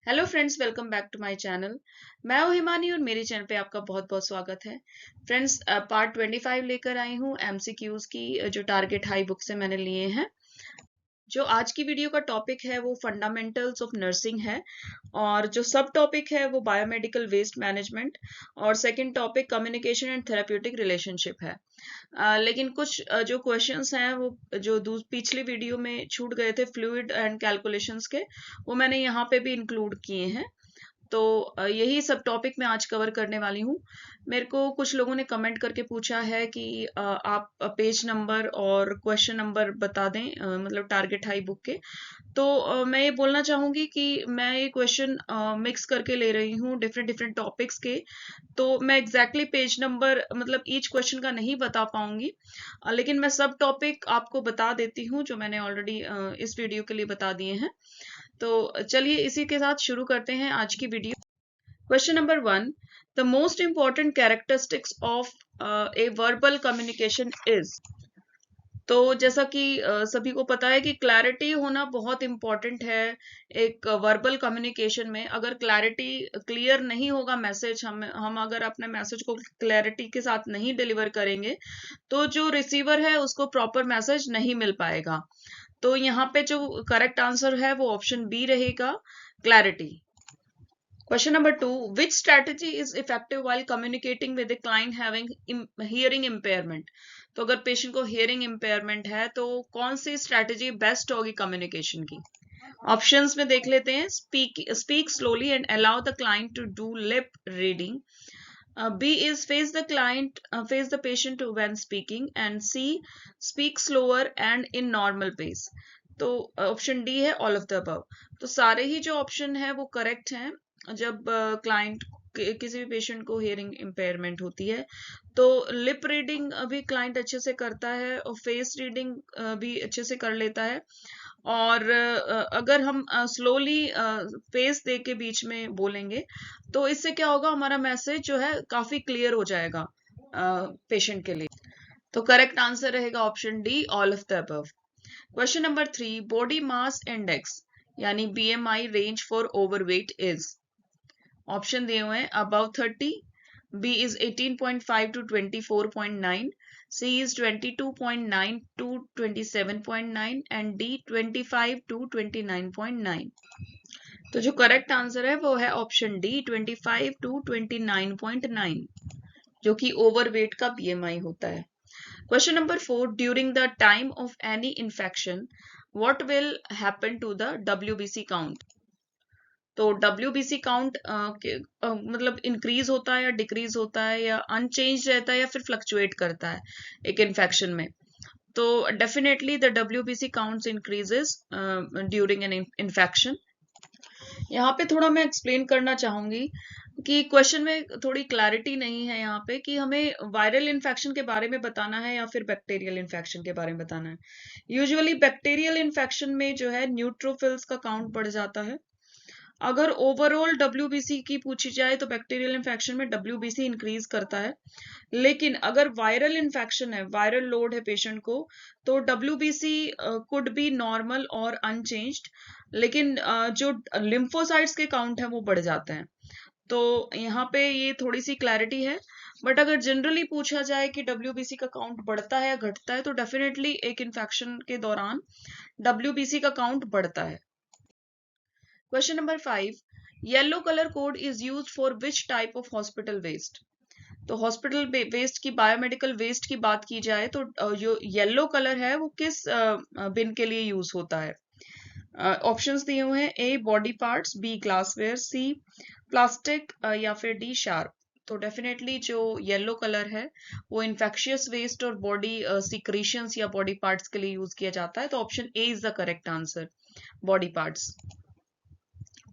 Hello friends, welcome back to my channel. मैं हूं हिमानी और मेरे चैनल पे आपका बहुत बहुत स्वागत है। फ्रेंड्स, पार्ट 25 लेकर आई हूं एमसीक्यूज की, जो टारगेट हाई बुक से मैंने लिए हैं। जो आज की वीडियो का टॉपिक है वो फंडामेंटल्स ऑफ नर्सिंग है, और जो सब टॉपिक है वो बायोमेडिकल वेस्ट मैनेजमेंट, और second topic communication and therapeutic relationship है। लेकिन कुछ जो क्वेश्चंस हैं वो जो पिछली वीडियो में छूट गए थे फ्लूइड एंड कैलकुलेशंस के, वो मैंने यहाँ पे भी इंक्लूड किए हैं। तो यही सब टॉपिक मैं आज कवर करने वाली हूँ। मेरे को कुछ लोगों ने कमेंट करके पूछा है कि आप पेज नंबर और क्वेश्चन नंबर बता दें, मतलब टारगेट हाई बुक के। तो मैं ये बोलना चाहूंगी कि मैं ये क्वेश्चन मिक्स करके ले रही हूँ डिफरेंट डिफरेंट टॉपिक्स के। तो मैं एग्जैक्टली पेज नंबर मतलब ईच क्वेश्चन का नहीं बता पाऊंगी, लेकिन मैं सब टॉपिक आपको बता देती हूँ जो मैंने ऑलरेडी इस वीडियो के लिए बता दिए हैं। तो चलिए इसी के साथ शुरू करते हैं आज की video. Question number 1, the most important characteristics of a verbal communication is. तो जैसा कि सभी को पता है कि क्लैरिटी होना बहुत इंपॉर्टेंट है एक वर्बल कम्युनिकेशन में। अगर क्लैरिटी क्लियर नहीं होगा मैसेज, हम अगर अपने मैसेज को क्लैरिटी के साथ नहीं डिलीवर करेंगे तो जो रिसीवर है उसको प्रॉपर मैसेज नहीं मिल पाएगा। तो यहाँ पे जो करेक्ट आंसर है वो ऑप्शन बी रहेगा, clarity. Question number 2, which strategy is effective while communicating with a client having hearing impairment? तो अगर पेशेंट को हियरिंग इम्पेयरमेंट है तो कौन सी स्ट्रैटेजी बेस्ट होगी कम्युनिकेशन की? ऑप्शंस में देख लेते हैं। Speak slowly and allow the client to do lip reading. B is face the patient when speaking, and C, speak slower and in normal pace. तो ऑप्शन डी है all of the above. तो सारे ही जो option है वो correct हैं। जब क्लाइंट किसी भी पेशेंट को हियरिंग इम्पेयरमेंट होती है तो लिप रीडिंग भी क्लाइंट अच्छे से करता है और फेस रीडिंग भी अच्छे से कर लेता है। और अगर हम स्लोली फेस दे के बीच में बोलेंगे तो इससे क्या होगा, हमारा मैसेज जो है काफी क्लियर हो जाएगा पेशेंट के लिए। तो करेक्ट आंसर रहेगा option D, all of the above. Question number 3, body mass index यानी BMI range for overweight is. Option दिए हुए हैं above 30, B is 18.5 to 24.9, C is 22.9 to 27.9 and D 25 to 29.9। तो जो करेक्ट आंसर है वो है ऑप्शन डी, 25 to 29.9, जो कि ओवरवेट का बीएमआई होता है। Question number 4, during the time of any infection what will happen to the WBC count. तो डब्ल्यूबीसी काउंट मतलब इंक्रीज होता है या डिक्रीज होता है या अनचेंज रहता है या फिर फ्लक्चुएट करता है एक इन्फेक्शन में। तो definitely the WBC counts increases during an infection. यहाँ पे थोड़ा मैं एक्सप्लेन करना चाहूंगी कि क्वेश्चन में थोड़ी क्लैरिटी नहीं है यहाँ पे कि हमें वायरल इन्फेक्शन के बारे में बताना है या फिर बैक्टीरियल इन्फेक्शन के बारे में बताना है। यूजुअली बैक्टीरियल इन्फेक्शन में जो है न्यूट्रोफिल्स का काउंट बढ़ जाता है। अगर ओवरऑल डब्ल्यूबीसी की पूछी जाए तो बैक्टीरियल इन्फेक्शन में डब्ल्यूबीसी इंक्रीज करता है। लेकिन अगर वायरल इन्फेक्शन है, वायरल लोड है पेशेंट को, तो डब्ल्यूबीसी कुड बी नॉर्मल और अनचेंज्ड, लेकिन जो लिम्फोसाइट्स के काउंट है वो बढ़ जाते हैं। तो यहाँ पे ये थोड़ी सी क्लैरिटी है। बट अगर जनरली पूछा जाए कि डब्ल्यूबीसी का काउंट बढ़ता है या घटता है तो डेफिनेटली एक इन्फेक्शन के दौरान डब्ल्यूबीसी का काउंट बढ़ता है। Question number 5, yellow colour code is used for which type of hospital waste. तो हॉस्पिटल वेस्ट की, बायोमेडिकल वेस्ट की बात की जाए तो जो येलो कलर है वो किस बिन के लिए यूज होता है? ऑप्शंस दिए हुए हैं। A body parts, B glassware, C plastic या फिर डी शार्प। तो डेफिनेटली जो येलो कलर है वो इन्फेक्शियस वेस्ट और बॉडी सिक्रीशंस या बॉडी पार्ट्स के लिए यूज किया जाता है। तो option A is the correct answer, body parts.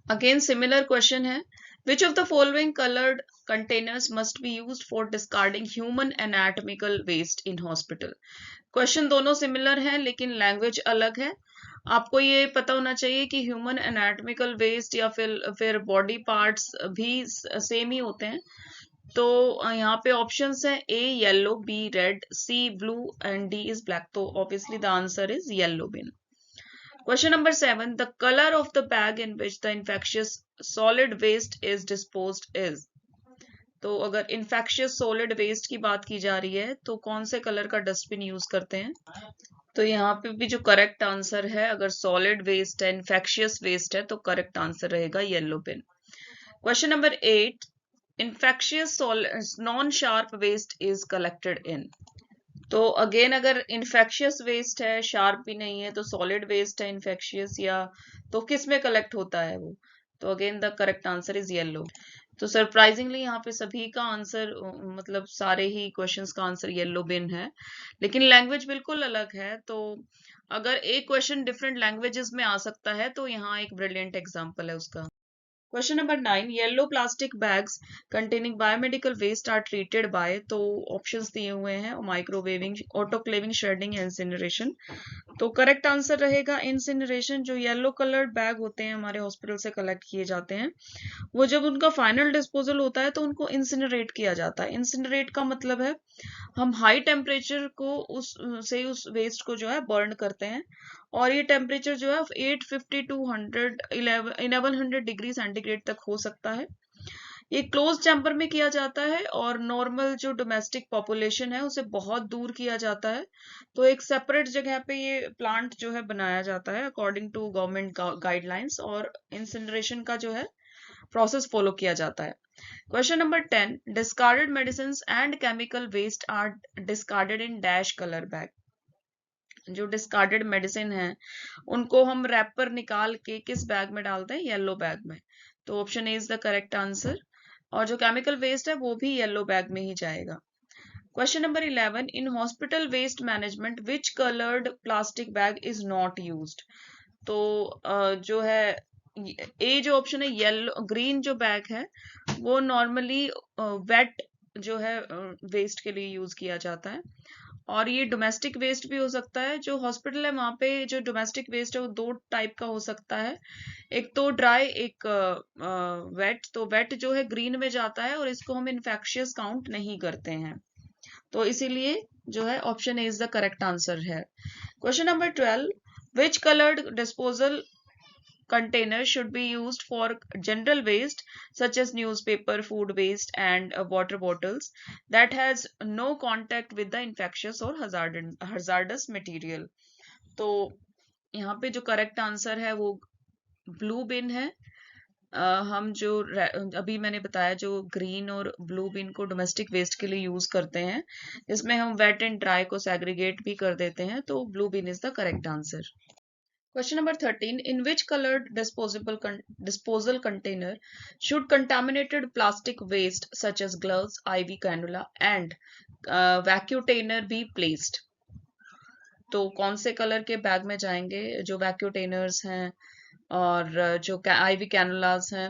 Again similar question है, which of the following coloured containers must be used for discarding human anatomical waste in hospital. Question दोनों सिमिलर हैं लेकिन लैंग्वेज अलग है। आपको ये पता होना चाहिए कि ह्यूमन एनाटॉमिकल वेस्ट या फिर बॉडी पार्ट्स भी सेम ही होते हैं। तो यहाँ पे ऑप्शंस हैं A yellow, B red, C blue and D is black. तो obviously the answer is yellow bin. Question number 7. The color of the bag in which the infectious solid waste is disposed is. तो अगर infectious solid waste की बात की जा रही है तो कौन से कलर का डस्टबिन यूज करते हैं? तो यहाँ पे भी जो करेक्ट आंसर है, अगर सॉलिड वेस्ट है, इन्फेक्शियस वेस्ट है, तो करेक्ट आंसर रहेगा yellow bin. Question number 8. Infectious non sharp waste is collected in. तो अगेन अगर इन्फेक्शियस वेस्ट है, शार्प भी नहीं है, तो सॉलिड वेस्ट है इन्फेक्शियस, या तो किस में कलेक्ट होता है वो? तो again the correct answer is yellow. तो सरप्राइजिंगली यहाँ पे सभी का आंसर, मतलब सारे ही क्वेश्चंस का आंसर येलो बिन है, लेकिन लैंग्वेज बिल्कुल अलग है। तो अगर एक क्वेश्चन डिफरेंट लैंग्वेजेस में आ सकता है तो यहाँ एक ब्रिलियंट एग्जांपल है उसका। Question number 9. Yellow plastic bags containing biomedical waste are treated by. तो ऑप्शंस दिए हुए हैं, माइक्रोवेविंग, ऑटोक्लेविंग, श्रेडिंग, इंसिनरेशन। तो करेक्ट आंसर रहेगा इंसिनरेशन। जो येलो कलर्ड बैग होते हैं हमारे हॉस्पिटल से कलेक्ट किए जाते हैं, वो जब उनका फाइनल डिस्पोजल होता है तो उनको इंसिनरेट किया जाता है। इंसिनरेट का मतलब है हम हाई टेम्परेचर को उस वेस्ट को जो है बर्न करते हैं, और ये टेम्परेचर जो है 850 टू 1100 डिग्री सेंटीग्रेड तक हो सकता है। ये क्लोज चैम्बर में किया जाता है, और नॉर्मल जो डोमेस्टिक पॉपुलेशन है उसे बहुत दूर किया जाता है। तो एक सेपरेट जगह पे ये प्लांट जो है बनाया जाता है अकॉर्डिंग टू गवर्नमेंट गाइडलाइंस, और इंसिनरेशन का जो है प्रोसेस फॉलो किया जाता है। Question number 10. Discarded medicine and chemical waste are discarded in dash colour bag. जो डिस्कार्डेड मेडिसिन है उनको हम रैपर निकाल के किस बैग में डालते हैं? येलो बैग में। तो option A is the correct answer. और जो केमिकल वेस्ट है वो भी येलो बैग में ही जाएगा। Question number 11. In hospital waste management which coloured plastic bag is not used. तो जो है ए जो ऑप्शन है, येलो ग्रीन जो बैग है, वो नॉर्मली वेट जो है वेस्ट के लिए यूज किया जाता है। और ये डोमेस्टिक वेस्ट भी हो सकता है। जो हॉस्पिटल है वहां पे जो डोमेस्टिक वेस्ट है वो दो टाइप का हो सकता है, एक तो ड्राई, एक वेट। तो वेट जो है ग्रीन में जाता है और इसको हम इन्फेक्शियस काउंट नहीं करते हैं, तो इसीलिए जो है option A is the correct answer है। Question number 12. Which coloured disposal container should be used for general waste such as newspaper, food waste, and water bottles that has no contact with the infectious or hazardous material? तो यहाँ पे जो correct answer है वो blue बिन है। हम जो अभी मैंने बताया, जो ग्रीन और ब्लू बिन को डोमेस्टिक वेस्ट के लिए यूज करते हैं, इसमें हम वेट एंड ड्राई को सेग्रीगेट भी कर देते हैं, तो blue bin is the correct answer. Question number 13. In which colored disposal container should contaminated plastic waste such as gloves, IV cannula, and vacuutainer be placed? तो कौन से कलर के बैग में जाएंगे जो वैक्यूटेनर्स हैं और जो IV कैनुलास हैं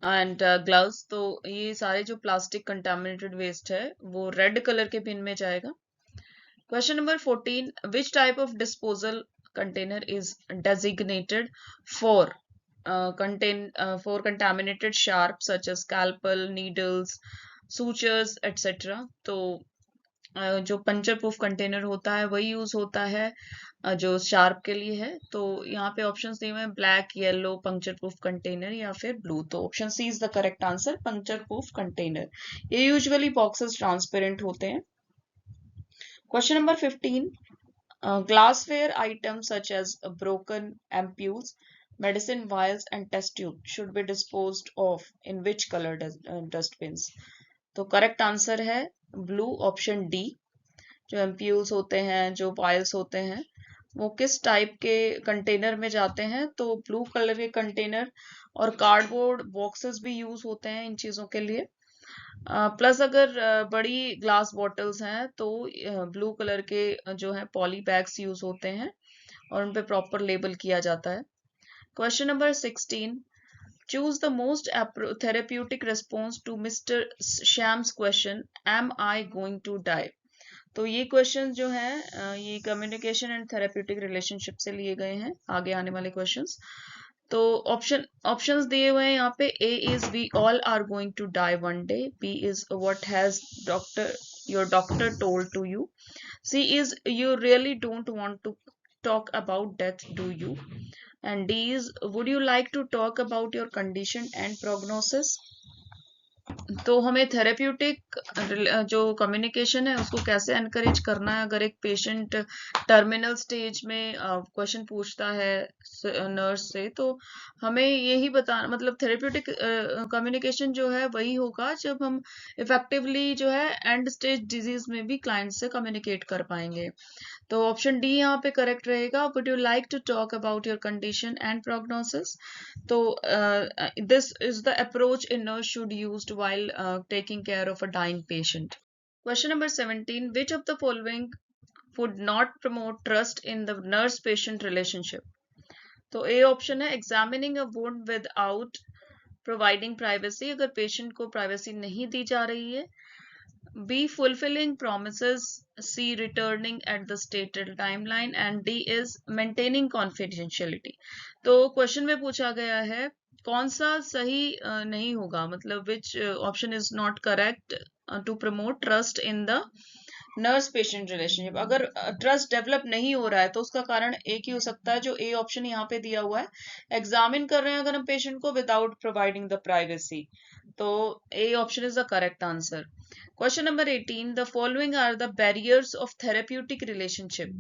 एंड ग्लव्स? तो ये सारे जो प्लास्टिक कंटामिनेटेड वेस्ट है वो रेड कलर के बिन में जाएगा। Question number 14. Which type of disposal container is designated for for contaminated sharp such as scalpel, needles, sutures, etc.? तो जो पंचर प्रूफ कंटेनर होता है वही यूज होता है जो शार्प के लिए है। तो यहाँ पे ऑप्शंस दिए हुए हैं, black, yellow, puncture proof container, या फिर ब्लू। तो option C is the correct answer, puncture proof container. ये यूजुअली बॉक्सेस ट्रांसपेरेंट होते हैं। Question number 15. Glassware items such as broken ampoules, medicine vials, and test tube should be disposed of in which color dustbins? तो correct answer है blue, option D. जो ampoules होते हैं, जो vials होते हैं, वो किस टाइप के कंटेनर में जाते हैं? तो ब्लू कलर के कंटेनर, और कार्डबोर्ड बॉक्सेस भी यूज होते हैं इन चीजों के लिए। प्लस अगर बड़ी ग्लास बॉटल्स हैं तो ब्लू कलर के जो है पॉली बैग्स यूज होते हैं और उन पे प्रॉपर लेबल किया जाता है। Question number 16. Choose the most therapeutic response to mister Shyam's question, am I going to die? तो ये क्वेश्चन जो है ये कम्युनिकेशन एंड थेरेप्यूटिक रिलेशनशिप से लिए गए हैं, आगे आने वाले क्वेश्चंस। तो ऑप्शंस दिए हुए हैं यहाँ पे। A is we all are going to die one day, B is what has your doctor told to you, C is you really don't want to talk about death, do you? And D is, would you like to talk about your condition and prognosis? तो हमें therapeutic जो communication है उसको कैसे encourage करना है अगर एक पेशेंट टर्मिनल स्टेज में क्वेश्चन पूछता है नर्स से, तो हमें यही बताना, मतलब थेरेप्यूटिक कम्युनिकेशन जो है वही होगा जब हम इफेक्टिवली जो है एंड स्टेज डिजीज में भी क्लाइंट से कम्युनिकेट कर पाएंगे। तो ऑप्शन डी यहाँ पे करेक्ट रहेगा। Would you like to talk about your condition and prognosis? तो this is the approach in nurse should used while taking care of a dying patient. Question number 17, which of the following would not promote trust in the nurse patient relationship? तो A option है examining अ wound without providing privacy, अगर patient को privacy नहीं दी जा रही है। B, fulfilling promises, C, returning at the stated timeline, and D is maintaining confidentiality. तो question में पूछा गया है कौन सा सही नहीं होगा, मतलब which option is not correct to promote trust in the nurse patient relationship. अगर ट्रस्ट डेवलप नहीं हो रहा है तो उसका कारण एक ही हो सकता है, जो ए ऑप्शन यहाँ पे दिया हुआ है, एग्जामिन कर रहे हैं अगर हम पेशेंट को विदाउट प्रोवाइडिंग द प्राइवेसी, तो A option is the correct answer. Question number 18, the following are the barriers of therapeutic relationship.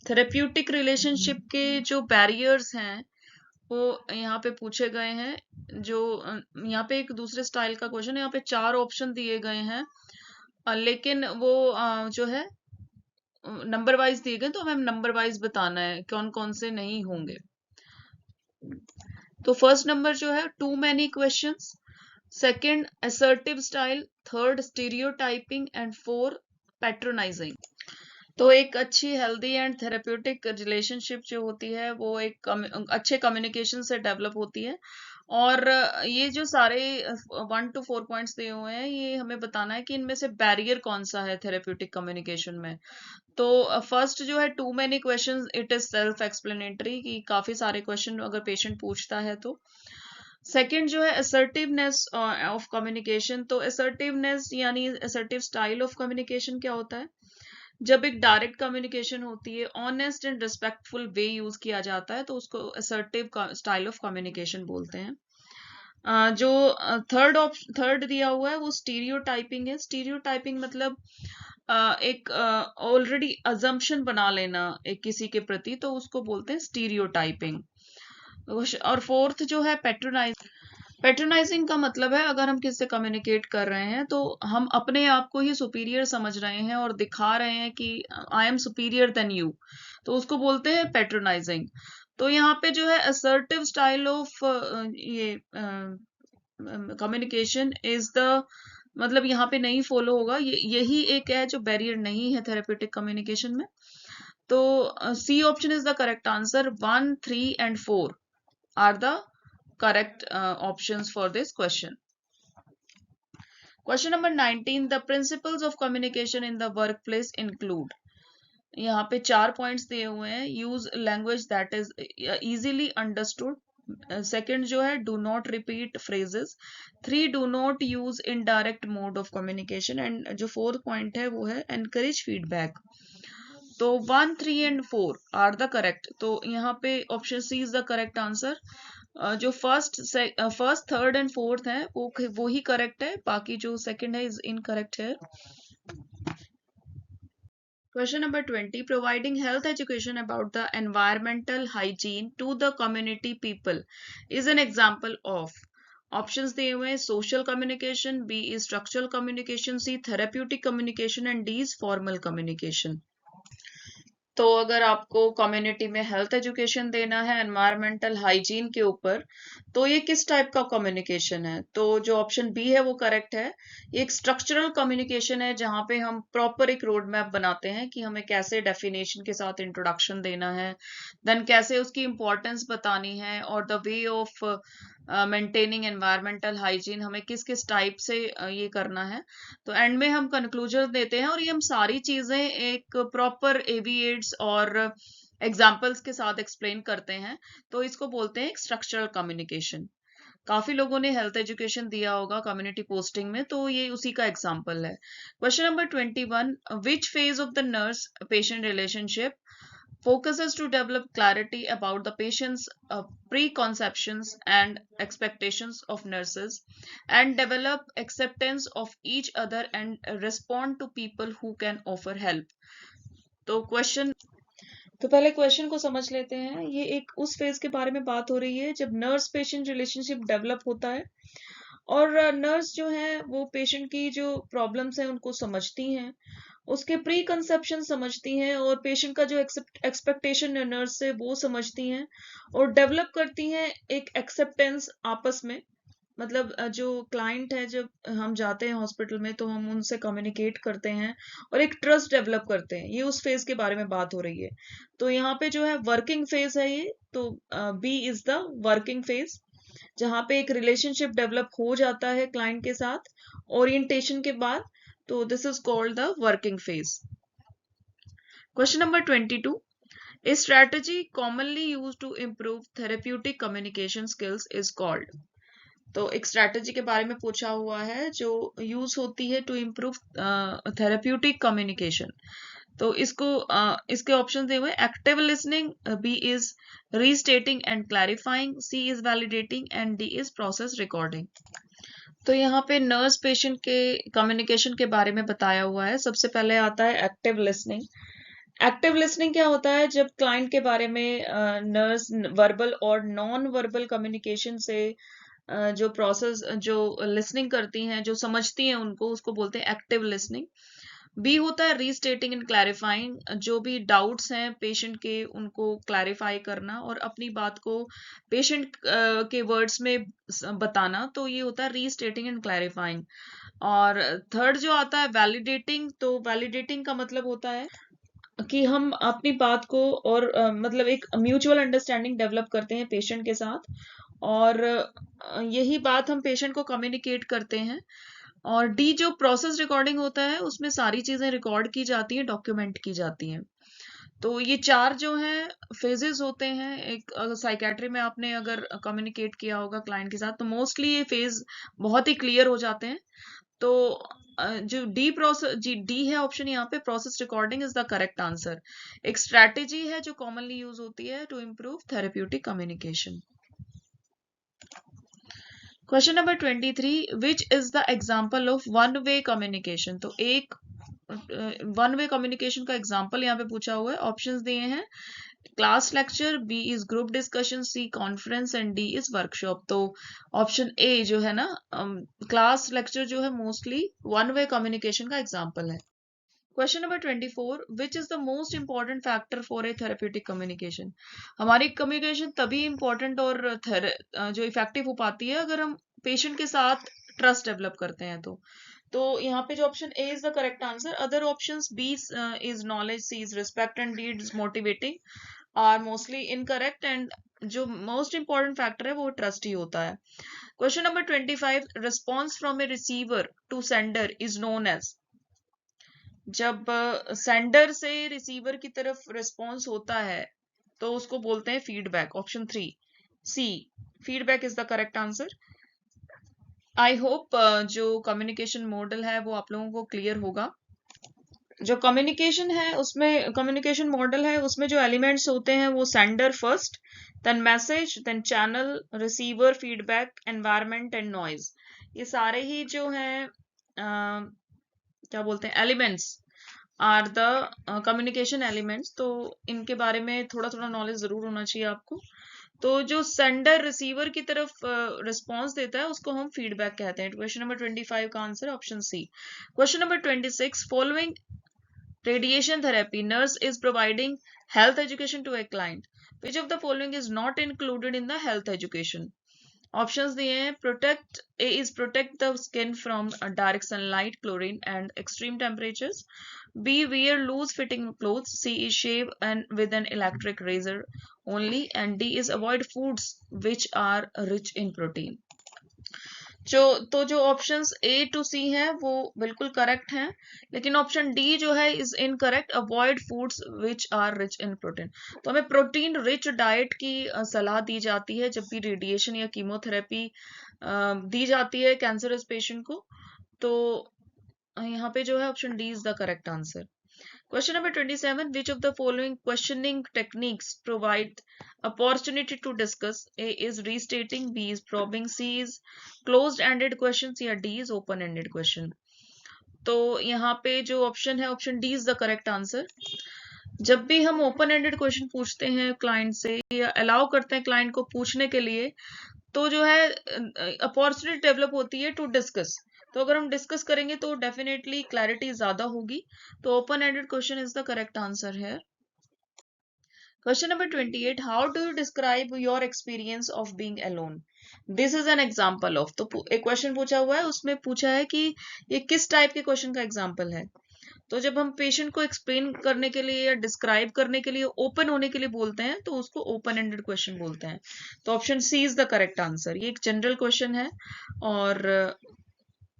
Therapeutic relationship के जो बैरियर्स हैं वो यहाँ पे पूछे गए हैं। जो यहाँ पे एक दूसरे स्टाइल का क्वेश्चन है, यहाँ पे 4 ऑप्शन दिए गए हैं, लेकिन वो जो है नंबर वाइज दिए गए, तो हमें नंबर वाइज बताना है कौन कौन से नहीं होंगे। तो फर्स्ट नंबर जो है too many questions, second assertive style, third stereotyping and four patronising. तो एक अच्छी हेल्दी एंड थेरेप्यूटिक रिलेशनशिप जो होती है वो एक अच्छे कम्युनिकेशन से डेवलप होती है, और ये जो सारे 1 to 4 पॉइंट्स दिए हुए हैं ये हमें बताना है कि इनमें से बैरियर कौन सा है थेरेप्यूटिक कम्युनिकेशन में। तो फर्स्ट जो है too many questions, it is self explanatory कि काफी सारे क्वेश्चन अगर पेशेंट पूछता है तो। सेकंड जो है असर्टिवनेस ऑफ कम्युनिकेशन, तो असर्टिवनेस यानी असर्टिव स्टाइल ऑफ कम्युनिकेशन क्या होता है, जब एक डायरेक्ट कम्युनिकेशन होती है, honest and respectful way use किया जाता है, तो उसको असर्टिव स्टाइल ऑफ कम्युनिकेशन बोलते हैं। जो थर्ड दिया हुआ है वो स्टीरियोटाइपिंग है। स्टीरियोटाइपिंग मतलब एक ऑलरेडी अजम्पशन बना लेना एक किसी के प्रति, तो उसको बोलते हैं स्टीरियोटाइपिंग। और फोर्थ जो है पैट्रोनाइजिंग का मतलब है अगर हम किसी से कम्युनिकेट कर रहे हैं तो हम अपने आप को ही सुपीरियर समझ रहे हैं और दिखा रहे हैं कि I am superior than you, तो उसको बोलते हैं पैट्रोनाइजिंग। तो यहाँ पे जो है असर्टिव स्टाइल ऑफ ये कम्युनिकेशन इज द, मतलब यहाँ पे नहीं फॉलो होगा, यही एक है जो बैरियर नहीं है थेरेप्यूटिक कम्युनिकेशन में। तो C option is the correct answer. 1, 3 and 4 are the correct options for this question. Question number 19, the principles of communication in the workplace include, यहाँ पे 4 पॉइंट्स दिए हुए हैं। Use language that is easily understood, second जो है do not repeat phrases, 3 do not use indirect mode of communication, and जो fourth point है वो है एनकरेज फीडबैक। तो 1, 3 and 4 आर द करेक्ट, तो यहाँ पे option C is the correct answer. जो फर्स्ट थर्ड एंड फोर्थ है वो ही करेक्ट है, बाकी जो सेकंड है इज इनकरेक्ट है। Question number 20, providing health education about the environmental hygiene to the community people is an example of. Options दिए हुए हैं social communication, B is structural communication, C therapeutic communication and D is formal communication. तो अगर आपको community में health education देना है environmental hygiene के ऊपर, तो ये किस टाइप का कम्युनिकेशन है? तो जो ऑप्शन बी है वो करेक्ट है। ये एक स्ट्रक्चरल कम्युनिकेशन है जहाँ पे हम प्रॉपर एक रोड मैप बनाते हैं कि हमें कैसे डेफिनेशन के साथ इंट्रोडक्शन देना है, देन कैसे उसकी इंपॉर्टेंस बतानी है, और the way of maintaining environmental hygiene हमें किस किस टाइप से ये करना है। तो एंड में हम कंक्लूजन देते हैं और ये हम सारी चीजें एक प्रॉपर एविएट्स और एग्जाम्पल्स के साथ एक्सप्लेन करते हैं, तो इसको बोलते हैं स्ट्रक्चरल कम्युनिकेशन। काफी लोगों ने हेल्थ एजुकेशन दिया होगा कम्युनिटी पोस्टिंग में, तो ये उसी का एग्जाम्पल है। Question number 21, which phase of the nurse patient relationship focuses to develop clarity about the patient's preconceptions and expectations of nurses, and develop acceptance of each other and respond to people who can offer help. तो question तो पहले question को समझ लेते हैं। ये एक उस फेज के बारे में बात हो रही है जब नर्स पेशेंट रिलेशनशिप डेवलप होता है और नर्स जो है वो पेशेंट की जो प्रॉब्लम्स हैं उनको समझती हैं, उसके प्री कंसेप्शन समझती हैं और पेशेंट का जो एक्सपेक्टेशन है नर्स से वो समझती हैं और डेवलप करती हैं एक एक्सेप्टेंस आपस में। मतलब जो क्लाइंट है, जब हम जाते हैं हॉस्पिटल में तो हम उनसे कम्युनिकेट करते हैं और एक ट्रस्ट डेवलप करते हैं। ये उस फेज के बारे में बात हो रही है। तो यहाँ पे जो है वर्किंग फेज है ये, तो B is the working phase, जहाँ पे एक रिलेशनशिप डेवलप हो जाता है क्लाइंट के साथ ओरिएंटेशन के बाद। तो this is called the working phase. Question number 22, a strategy commonly used to improve therapeutic communication skills is called। तो एक स्ट्रैटेजी के बारे में पूछा हुआ है जो यूज होती है टू इम्प्रूव थेरेप्यूटिक कम्युनिकेशन। तो इसके ऑप्शन दिए हुए, active listening, B is restating and clarifying, C is validating and D is process recording. तो यहाँ पे नर्स पेशेंट के कम्युनिकेशन के बारे में बताया हुआ है। सबसे पहले आता है एक्टिव लिसनिंग। एक्टिव लिसनिंग क्या होता है? जब क्लाइंट के बारे में नर्स वर्बल और नॉन वर्बल कम्युनिकेशन से जो प्रोसेस जो लिसनिंग करती हैं, जो समझती हैं उनको, उसको बोलते हैं एक्टिव लिसनिंग। बी होता है रीस्टेटिंग एंड क्लैरिफाइंग, जो भी डाउट्स हैं पेशेंट के उनको क्लैरिफाई करना और अपनी बात को पेशेंट के वर्ड्स में बताना। तो ये होता है रीस्टेटिंग एंड क्लैरिफाइंग। और थर्ड जो आता है वैलिडेटिंग, तो वैलिडेटिंग का मतलब होता है कि हम अपनी बात को और मतलब एक म्यूचुअल अंडरस्टैंडिंग डेवलप करते हैं पेशेंट के साथ और यही बात हम पेशेंट को कम्युनिकेट करते हैं। और डी जो प्रोसेस रिकॉर्डिंग होता है उसमें सारी चीजें रिकॉर्ड की जाती हैं, डॉक्यूमेंट की जाती हैं। तो ये चार जो हैं फेजेस होते हैं। एक साइकेट्री में आपने अगर कम्युनिकेट किया होगा क्लाइंट के साथ तो मोस्टली ये फेज बहुत ही क्लियर हो जाते हैं। तो जो डी है ऑप्शन यहाँ पे, process recording is the correct answer. एक स्ट्रैटेजी है जो कॉमनली यूज होती है to improve therapeutic communication. Question number 23, which is the example of one way communication. तो एक वन वे कम्युनिकेशन का एग्जाम्पल यहाँ पे पूछा हुआ है। ऑप्शंस दिए हैं, class lecture, B is group discussion, C conference and D is workshop. तो ऑप्शन ए जो है ना, क्लास लेक्चर जो है मोस्टली वन वे कम्युनिकेशन का एग्जाम्पल है। Question number 24, which is the most important factor for a therapeutic communication. हमारी communication तभी इंपॉर्टेंट और जो इफेक्टिव हो पाती है अगर हम पेशेंट के साथ ट्रस्ट डेवलप करते हैं। तो यहाँ पे जो option A is the correct answer. Other options, B is knowledge, C is respect and D is motivating are mostly incorrect. And जो मोस्ट इंपॉर्टेंट फैक्टर है वो ट्रस्ट ही होता है। Question number 25, response from a receiver to sender is known as. जब sender से receiver की तरफ रिस्पॉन्स होता है तो उसको बोलते हैं feedback. Option 3 C, feedback is the correct answer. I hope जो कम्युनिकेशन मॉडल है वो आप लोगों को क्लियर होगा। जो कम्युनिकेशन मॉडल है उसमें जो एलिमेंट्स होते हैं वो sender first, then message, then channel, receiver, feedback, environment and noise. ये सारे ही जो हैं क्या बोलते हैं, elements are the communication elements. तो इनके बारे में थोड़ा थोड़ा नॉलेज जरूर होना चाहिए आपको। तो जो सेंडर रिसीवर की तरफ रिस्पॉन्स देता है उसको हम फीडबैक कहते हैं। क्वेश्चन नंबर 25 का answer option C. Question number 26, following radiation therapy, nurse is providing health education to a client. Which of the following is not included in the health education? Options दिए हैं, protect A is protect the skin from direct sunlight, chlorine and extreme temperatures. B, wear loose fitting clothes. C is shave and with an electric razor only. And D is avoid foods which are rich in protein. जो options A to सी हैं वो बिल्कुल correct हैं, लेकिन option D जो है is incorrect, avoid foods which are rich in protein. तो हमें प्रोटीन रिच डाइट की सलाह दी जाती है जब भी रेडिएशन या कीमोथेरेपी दी जाती है कैंसरस पेशेंट को। तो यहाँ पे जो है option D is the correct answer. Question number 27. Which of the following questioning techniques provide opportunity to discuss? A is restating, B is probing, C is closed-ended questions या D is open-ended question. तो यहाँ पे जो option है, option D is the correct answer. जब भी हम open ended question पूछते हैं क्लाइंट से या अलाउ करते हैं क्लाइंट को पूछने के लिए, तो जो है अपॉर्चुनिटी डेवलप होती है टू डिस्कस. तो अगर हम डिस्कस करेंगे तो डेफिनेटली क्लैरिटी ज्यादा होगी. तो open ended question is the correct answer है. Question number 28. How do you describe your experience of being alone? This is an example of. तो एक क्वेश्चन पूछा हुआ है, उसमें पूछा है कि ये किस टाइप के क्वेश्चन का एग्जाम्पल है. तो जब हम पेशेंट को एक्सप्लेन करने के लिए या डिस्क्राइब करने के लिए ओपन होने के लिए बोलते हैं तो उसको ओपन एंडेड क्वेश्चन बोलते हैं. तो option C is the correct answer. ये एक जनरल क्वेश्चन है और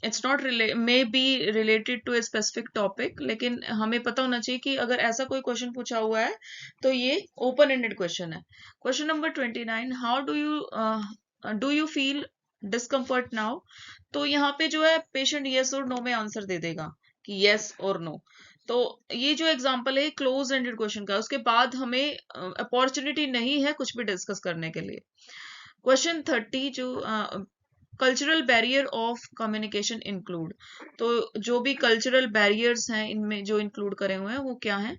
it's not maybe related to a specific topic, लेकिन हमें पता होना चाहिए कि अगर ऐसा कोई क्वेश्चन पूछा हुआ है तो ये ओपन एंडेड क्वेश्चन है. Question number 29. How do you feel discomfort now? तो यहाँ पे जो है पेशेंट येस और नो में आंसर दे देगा कि येस और नो. तो ये जो एग्जांपल है क्लोज एंडेड क्वेश्चन का, उसके बाद हमें अपॉर्चुनिटी नहीं है कुछ भी डिस्कस करने के लिए. क्वेश्चन 30. जो cultural barrier of communication include. तो जो भी कल्चरल बैरियर्स हैं इनमें जो इंक्लूड करे हुए हैं वो क्या हैं?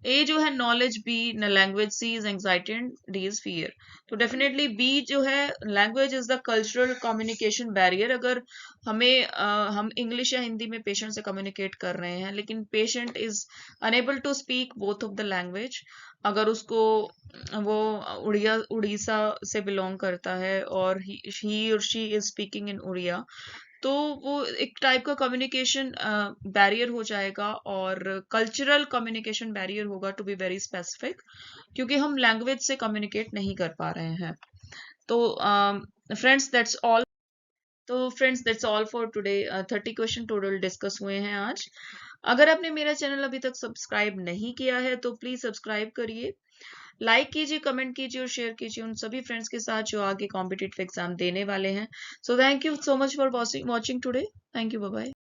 ए जो है नॉलेज, बी न language, C is anxiety and D is fear. तो डेफिनेटली बी जो है language is the cultural communication barrier. अगर हम इंग्लिश या हिंदी में पेशेंट से कम्युनिकेट कर रहे हैं लेकिन patient is unable to speak both of the language, अगर उसको वो उड़ीसा से बिलोंग करता है और ही और she is speaking in Oriya, तो वो एक टाइप का कम्युनिकेशन बैरियर हो जाएगा और कल्चरल कम्युनिकेशन बैरियर होगा टू बी वेरी स्पेसिफिक, क्योंकि हम लैंग्वेज से कम्युनिकेट नहीं कर पा रहे हैं. तो फ्रेंड्स दैट्स ऑल. तो friends that's all for today. 30 question total discuss हुए हैं आज. अगर आपने मेरा चैनल अभी तक सब्सक्राइब नहीं किया है तो प्लीज सब्सक्राइब करिए, लाइक कीजिए, कमेंट कीजिए और शेयर कीजिए उन सभी फ्रेंड्स के साथ जो आगे कॉम्पिटिटिव एग्जाम देने वाले हैं. So thank you so much for watching today. Thank you. Bye bye.